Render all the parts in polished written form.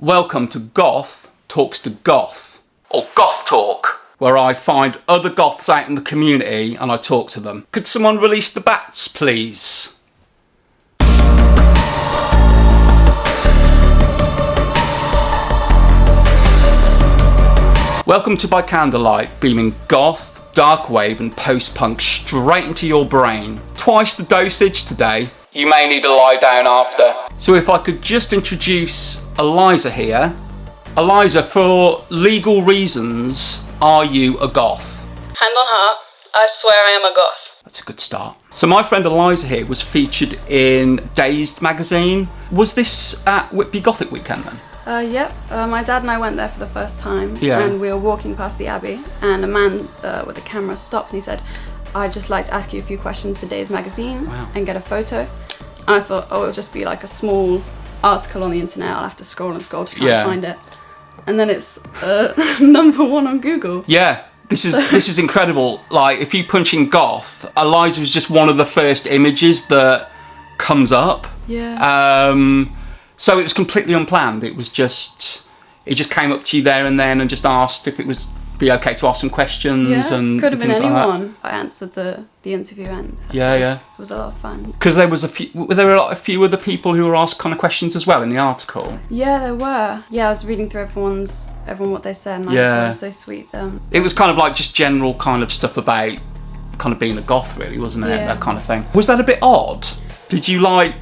Welcome to Goth Talks to Goth, or Goth Talk, where I find other Goths out in the community and I talk to them. Could someone release the bats, please? Welcome to ByCandlelight, beaming goth, dark wave and post-punk straight into your brain. Twice the dosage today. You may need to lie down after. So if I could just introduce Eliza here. Eliza, for legal reasons, are you a goth? Hand on heart, I swear I am a goth. That's a good start. So my friend Eliza here was featured in Dazed magazine. Was this at Whitby Gothic weekend then? Yep. My dad and I went there for the first time. Yeah. And we were walking past the Abbey and a man with a camera stopped and he said, I'd just like to ask you a few questions for Dazed magazine. Wow. And get a photo. And I thought, it'll just be like a small article on the internet. I'll have to scroll and scroll to try and find it. And then it's number one on Google. Yeah, this is incredible. Like, if you punch in goth, Eliza was just one of the first images that comes up. Yeah. So it was completely unplanned. It just came up to you there and then and just asked if it was be okay to ask some questions. Yeah, and could have been things like that. anyone. I answered the interview and it was a lot of fun. Because there were a few other people who were asked kind of questions as well in the article. Yeah, there were. Yeah, I was reading through everyone what they said, and I just thought it was so sweet. It was kind of like just general kind of stuff about kind of being a goth, really, wasn't it? Yeah. That kind of thing. Was that a bit odd? Did you like?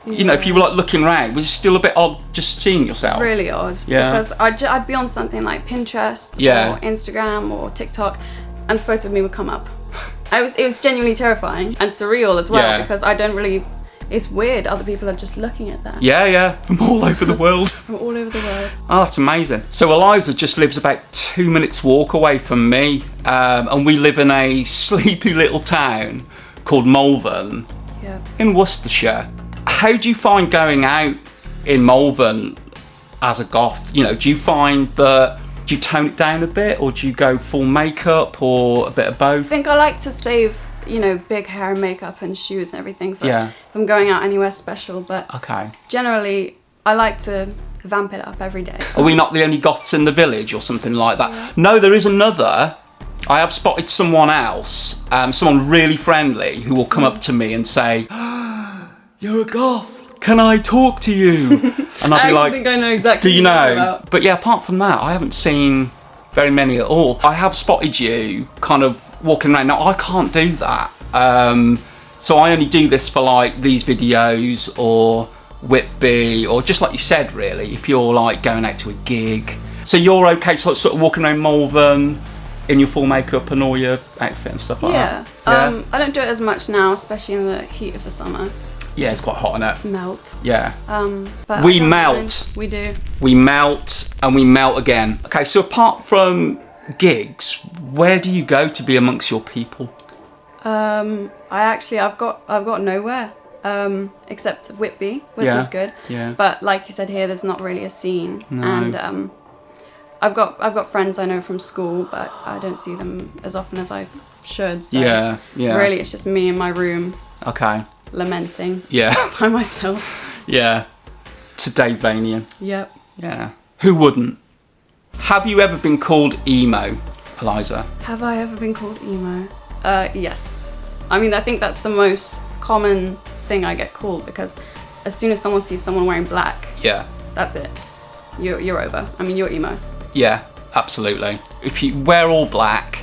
You know, if you were like looking around, was it still a bit odd just seeing yourself? Really odd. Yeah. Because I'd be on something like Pinterest or Instagram or TikTok, and a photo of me would come up. It was genuinely terrifying and surreal as well because I don't really. It's weird. Other people are just looking at that. Yeah, from all over the world. From all over the world. Oh, that's amazing. So Eliza just lives about 2 minutes walk away from me, and we live in a sleepy little town called Malvern in Worcestershire. How do you find going out in Malvern as a goth? You know, do you find that, do you tone it down a bit or do you go full makeup or a bit of both? I think I like to save, big hair and makeup and shoes and everything for if I'm going out anywhere special, but generally I like to vamp it up every day. Are we not the only goths in the village or something like that? Yeah. No, there is another. I have spotted someone else, someone really friendly who will come up to me and say, "You're a goth. Can I talk to you?" And I'll be like, I think I know exactly. Do you what you're know? about. But yeah, apart from that, I haven't seen very many at all. I have spotted you kind of walking around. Now I can't do that. So I only do this for like these videos or Whitby or just like you said, really. If you're like going out to a gig, so you're okay, so sort of walking around Malvern in your full makeup and all your outfit and stuff like that. Yeah. I don't do it as much now, especially in the heat of the summer. Yeah, it's quite hot in it. Melt. Yeah. But We melt. We do. We melt and we melt again. Okay, so apart from gigs, where do you go to be amongst your people? I've got nowhere. Except Whitby. Whitby's good. Yeah. But like you said here, there's not really a scene. No. And I've got friends I know from school, but I don't see them as often as I should. So Yeah. really it's just me in my room. Okay. Lamenting. Yeah. By myself. Yeah. To Dave Vanian. Yep. Yeah. Who wouldn't? Have you ever been called emo, Eliza? Have I ever been called emo? Yes. I mean, I think that's the most common thing I get called because as soon as someone sees someone wearing black, that's it. You're over. I mean, you're emo. Yeah, absolutely. If you wear all black,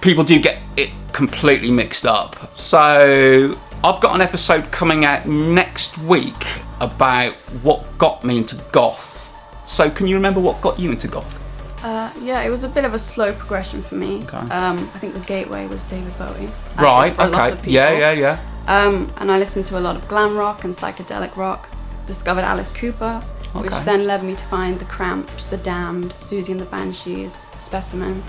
people do get it completely mixed up. So I've got an episode coming out next week about what got me into goth. So can you remember what got you into goth? Yeah, it was a bit of a slow progression for me. Okay. I think the gateway was David Bowie. Right, for a lot of okay. people. Yeah. And I listened to a lot of glam rock and psychedelic rock. Discovered Alice Cooper, which then led me to find The Cramps, The Damned, Susie and the Banshees, Specimen.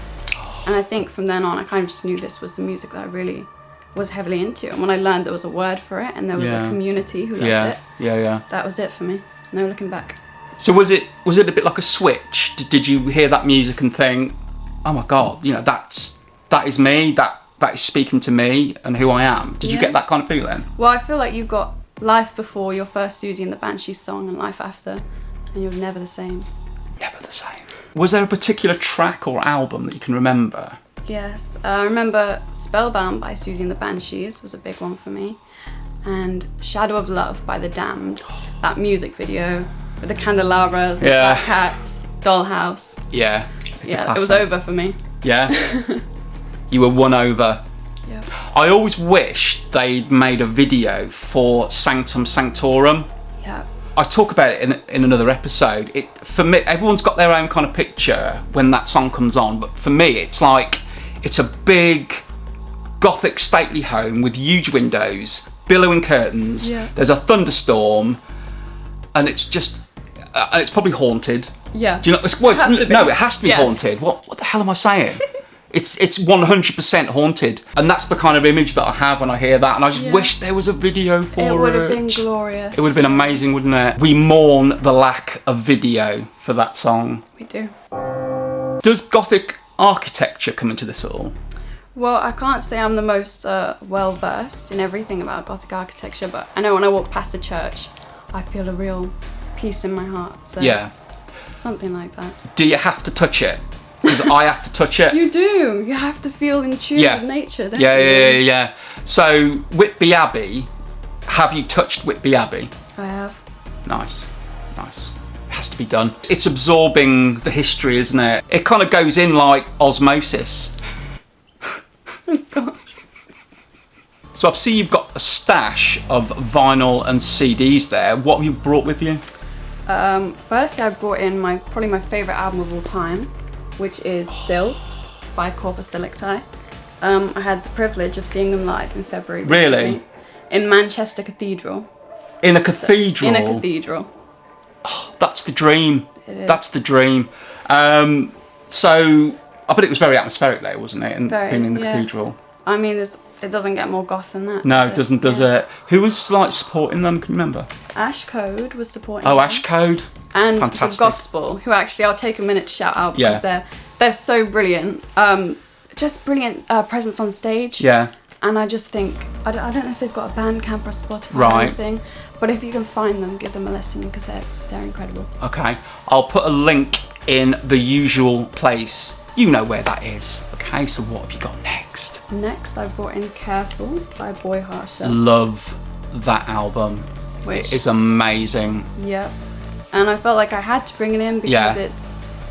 And I think from then on, I kind of just knew this was the music that I really was heavily into. And when I learned there was a word for it and there was a community who loved it, that was it for me. No looking back. So was it a bit like a switch? Did you hear that music and think, oh my God, that is me, that is speaking to me and who I am? Did you get that kind of feeling? Well, I feel like you've got life before your first Susie and the Banshees song and life after. and you're never the same. Never the same. Was there a particular track or album that you can remember? Yes, I remember Spellbound by Susie and the Banshees was a big one for me, and Shadow of Love by The Damned. That music video with the candelabras, and the black hats, Dollhouse. Yeah, it's a classic. It was over for me. Yeah, you were won over. Yeah. I always wished they'd made a video for Sanctum Sanctorum. Yeah. I talk about it in another episode. For me, everyone's got their own kind of picture when that song comes on, but for me, it's like it's a big Gothic stately home with huge windows, billowing curtains. Yeah. There's a thunderstorm, and it's just, and it's probably haunted. Yeah. Do you know? It has to be haunted. What the hell am I saying? It's 100% haunted, and that's the kind of image that I have when I hear that. And I just wish there was a video for it. It would have been glorious. It would have been amazing, wouldn't it? We mourn the lack of video for that song. We do. Does Gothic architecture come into this at all? Well, I can't say I'm the most well versed in everything about Gothic architecture, but I know when I walk past a church, I feel a real peace in my heart. So yeah. Something like that. Do you have to touch it? Because I have to touch it. You do. You have to feel in tune with nature, don't you? Yeah. So, Whitby Abbey, have you touched Whitby Abbey? I have. Nice. It has to be done. It's absorbing the history, isn't it? It kind of goes in like osmosis. Oh, God. So I've seen you've got a stash of vinyl and CDs there. What have you brought with you? Firstly, I brought in probably my favourite album of all time, which is Sylphs by Corpus Delicti. I had the privilege of seeing them live in February. Really? In Manchester Cathedral. In a cathedral? In a cathedral. Oh, that's the dream. It is. That's the dream. So, I bet it was very atmospheric there, wasn't it? And being in the cathedral. I mean, it doesn't get more goth than that. No, it doesn't, does it? Who was supporting them? Can you remember? Ash Code was supporting them. them. Ash Code. And fantastic. The Gospel, who actually I'll take a minute to shout out because they're so brilliant. Just brilliant presence on stage. Yeah. And I just think I don't know if they've got a Bandcamp or a Spotify or anything, but if you can find them, give them a listen because they're incredible. Okay, I'll put a link in the usual place. You know where that is. Okay, so what have you got next? Next, I brought in Careful by Boy Harsher. Love that album. It is amazing. Yep. And I felt like I had to bring it in because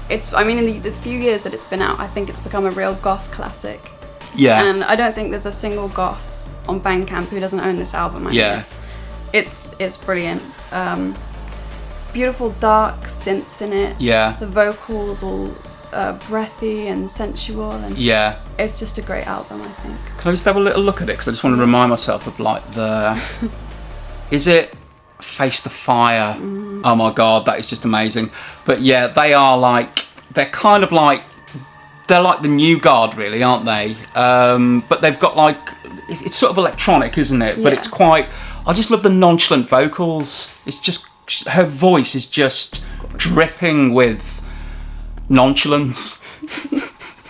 it's I mean, in the few years that it's been out, I think it's become a real goth classic. Yeah. And I don't think there's a single goth on Bandcamp who doesn't own this album. I mean, it's brilliant. Beautiful dark synths in it. Yeah. The vocals all breathy and sensual, and it's just a great album, I think. Can I just have a little look at it? Because I just want to remind myself of like is it Face the Fire? Oh my god, that is just amazing. But yeah, they're kind of like the new guard, really, aren't they? But they've got like it's sort of electronic, isn't it? But it's quite. I just love the nonchalant vocals. It's just her voice is just dripping with nonchalance.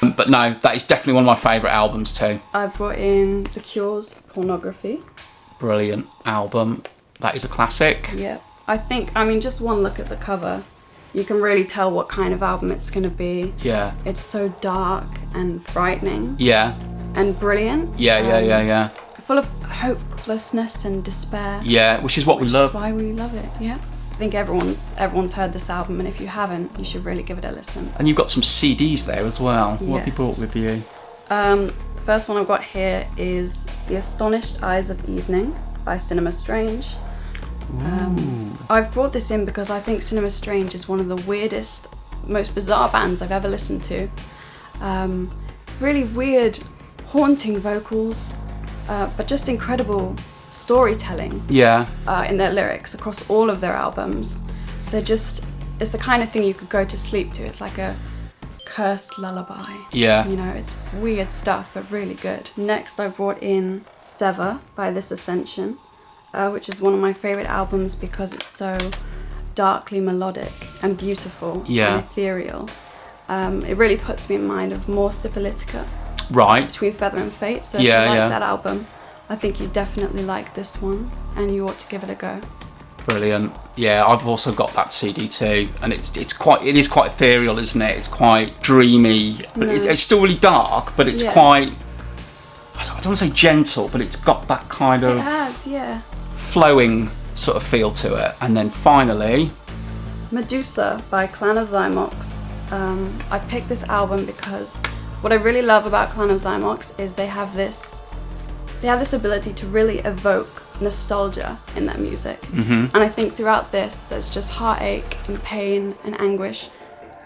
But no, that is definitely one of my favourite albums too. I brought in The Cure's Pornography. Brilliant album. That is a classic. Yeah. I think, just one look at the cover, you can really tell what kind of album it's going to be. Yeah. It's so dark and frightening. Yeah. And brilliant. Yeah. Full of hopelessness and despair. Yeah, which is what we love. Which is why we love it, yeah. I think everyone's heard this album, and if you haven't, you should really give it a listen. And you've got some CDs there as well. Yes. What have you brought with you? The first one I've got here is The Astonished Eyes of Evening by Cinema Strange. I've brought this in because I think Cinema Strange is one of the weirdest, most bizarre bands I've ever listened to. Really weird, haunting vocals, but just incredible storytelling in their lyrics across all of their albums. It's the kind of thing you could go to sleep to. It's like a cursed lullaby. Yeah. It's weird stuff, but really good. Next, I brought in Sever by This Ascension, which is one of my favourite albums because it's so darkly melodic and beautiful and ethereal. It really puts me in mind of more Syphilitica. Right. Between Feather and Fate. So if you like that album, I think you definitely like this one, and you ought to give it a go. Brilliant. Yeah, I've also got that CD too, and it is quite ethereal, isn't it? It's quite dreamy, but it's still really dark, but it's quite, I don't want to say gentle, but it's got that kind of flowing sort of feel to it. And then finally, Medusa by Clan of Zymox. I picked this album because what I really love about Clan of Zymox is they have this ability to really evoke nostalgia in their music. And I think throughout this there's just heartache and pain and anguish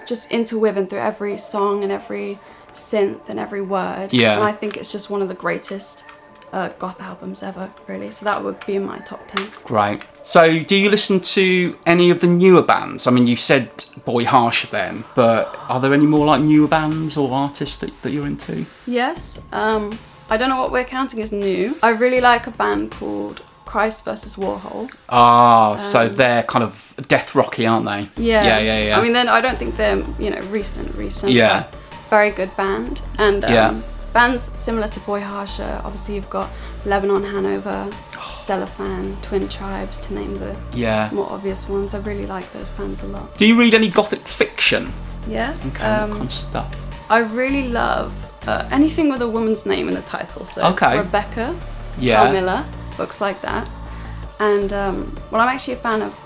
just interwoven through every song and every synth and every word. And I think it's just one of the greatest goth albums ever, really. So that would be in my top 10. Great. So do you listen to any of the newer bands? I mean, you said Boy Harsher then, but are there any more like newer bands or artists that you're into? Yes. I don't know what we're counting as new. I really like a band called Christ vs. Warhol. So they're kind of death rocky, aren't they? Yeah. I mean, then I don't think they're recent. Yeah. But very good band. And bands similar to Boy Harsher. Obviously, you've got Lebanon, Hanover, Cellophane, Twin Tribes, to name the more obvious ones. I really like those bands a lot. Do you read any Gothic fiction? Yeah. Okay. What kind of stuff? I really love anything with a woman's name in the title. So Rebecca, Carmilla, books like that. And I'm actually a fan of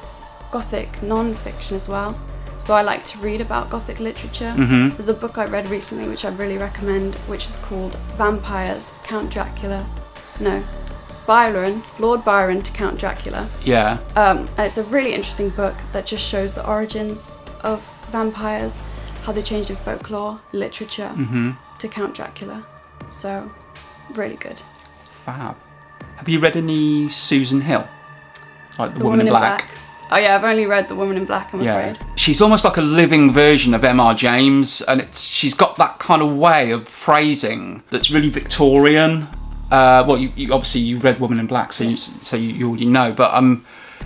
Gothic non-fiction as well. So I like to read about Gothic literature. There's a book I read recently which I'd really recommend, which is called Vampires, Count Dracula. No, Lord Byron to Count Dracula. And it's a really interesting book that just shows the origins of vampires, how they changed in folklore, literature, to Count Dracula. So, really good. Fab. Have you read any Susan Hill? Like The Woman in Black? Oh yeah, I've only read The Woman in Black, I'm afraid. She's almost like a living version of M.R. James, and she's got that kind of way of phrasing that's really Victorian. Well, you obviously you read Woman in Black, so you already know. But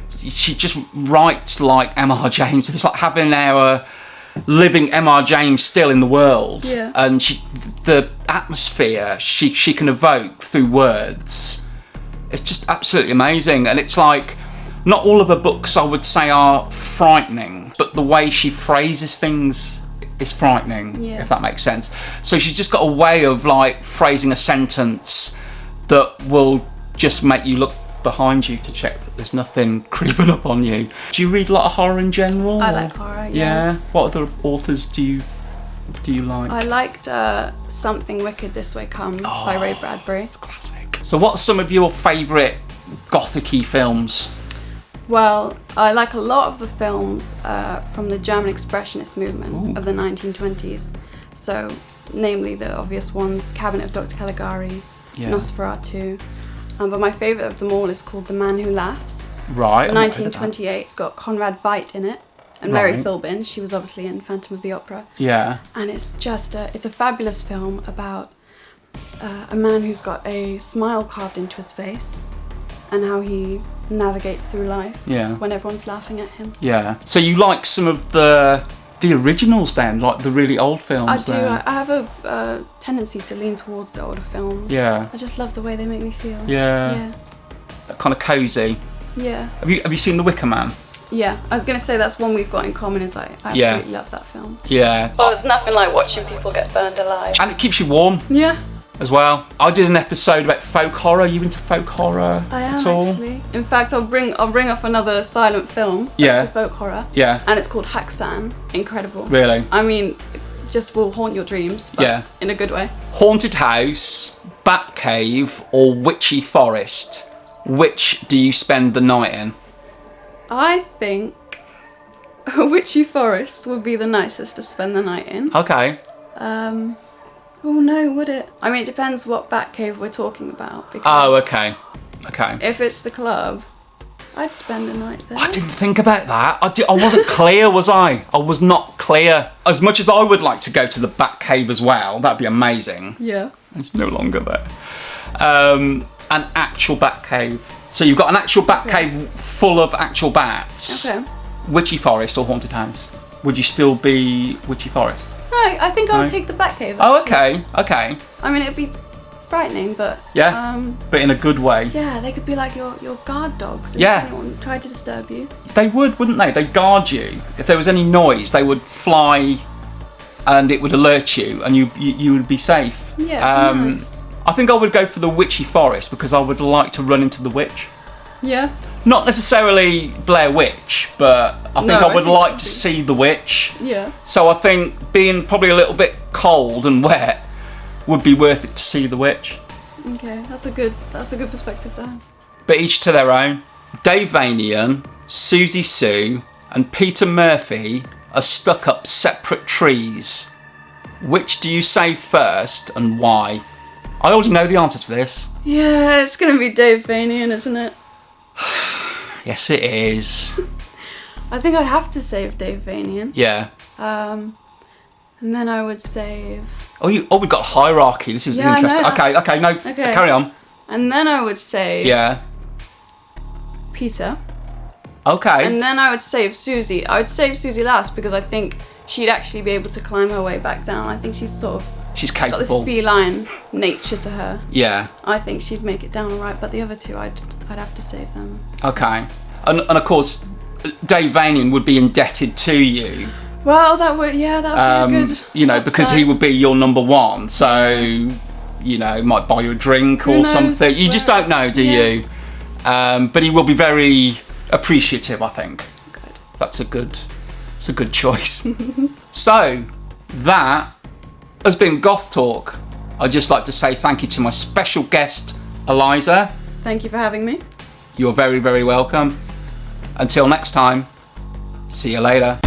she just writes like M.R. James. It's like having our living M.R. James still in the world. And the atmosphere she can evoke through words. It's just absolutely amazing, and it's like. Not all of her books, I would say, are frightening, but the way she phrases things is frightening, if that makes sense. So she's just got a way of like phrasing a sentence that will just make you look behind you to check that there's nothing creeping up on you. Do you read a lot of horror in general? I like horror, yeah. What other authors do you like? I liked Something Wicked This Way Comes by Ray Bradbury. It's a classic. So what's some of your favourite Gothic-y films? Well, I like a lot of the films from the German Expressionist movement of the 1920s. So, namely the obvious ones, Cabinet of Dr. Caligari, Nosferatu. But my favourite of them all is called The Man Who Laughs. Right. 1928. It's got Conrad Veidt in it. And Mary Philbin. She was obviously in Phantom of the Opera. Yeah. And it's just it's a fabulous film about a man who's got a smile carved into his face and how he navigates through life when everyone's laughing at him. So you like some of the originals then, like the really old films? I do. I have a tendency to lean towards the older films. I just love the way they make me feel. Kind of cosy. Have you seen The Wicker Man? I was going to say that's one we've got in common, is I absolutely love that film. Well, there's nothing like watching people get burned alive. And it keeps you warm. As well. I did an episode about folk horror. Are you into folk horror at all? Actually. In fact, I'll bring up another silent film. It's a folk horror. And it's called Haxan. Incredible. Really? I mean, it just will haunt your dreams. But in a good way. Haunted house, bat cave, or witchy forest? Which do you spend the night in? I think a witchy forest would be the nicest to spend the night in. Okay. Oh no, would it? I mean, it depends what Batcave we're talking about. Because okay. If it's the club, I'd spend a night there. I didn't think about that. I wasn't clear, was I? I was not clear. As much as I would like to go to the Batcave as well, that'd be amazing. It's no longer there. An actual Batcave. So you've got an actual Batcave full of actual bats. Witchy forest or haunted house? Would you still be witchy forest? No, I think I'll take the Batcave. Oh, okay. I mean, it'd be frightening, but but in a good way. yeah, they could be like your guard dogs. If Yeah. anyone tried to disturb you. They would, wouldn't they? They'd guard you. If there was any noise, they would fly, and it would alert you, and you would be safe. Yeah, nice. I think I would go for the witchy forest because I would like to run into the witch. Yeah. Not necessarily Blair Witch, but I think I would like to see the witch. Yeah. So I think being probably a little bit cold and wet would be worth it to see the witch. Okay, that's a good perspective to have. But each to their own. Dave Vanian, Susie Sue, and Peter Murphy are stuck up separate trees. Which do you save first and why? I already know the answer to this. Yeah, it's gonna be Dave Vanian, isn't it? Yes, it is. I think I'd have to save Dave Vanian. Yeah. And then I would save. We've got hierarchy. This is interesting. Okay, carry on. And then I would save. Yeah. Peter. Okay. And then I would save Susie. I would save Susie last because I think she'd actually be able to climb her way back down. I think she's capable. She's got this feline nature to her. Yeah. I think she'd make it down all right, but the other two, I'd have to save them. Okay. And of course, Dave Vanian would be indebted to you. Well, that would be a good. Because he would be your number one. So, might buy you a drink or something. You just don't know, do you? But he will be very appreciative, I think. Good. That's a good choice. So, that has been Goth Talk. I'd just like to say thank you to my special guest, Eliza. Thank you for having me. You're very, very welcome. Until next time, see you later.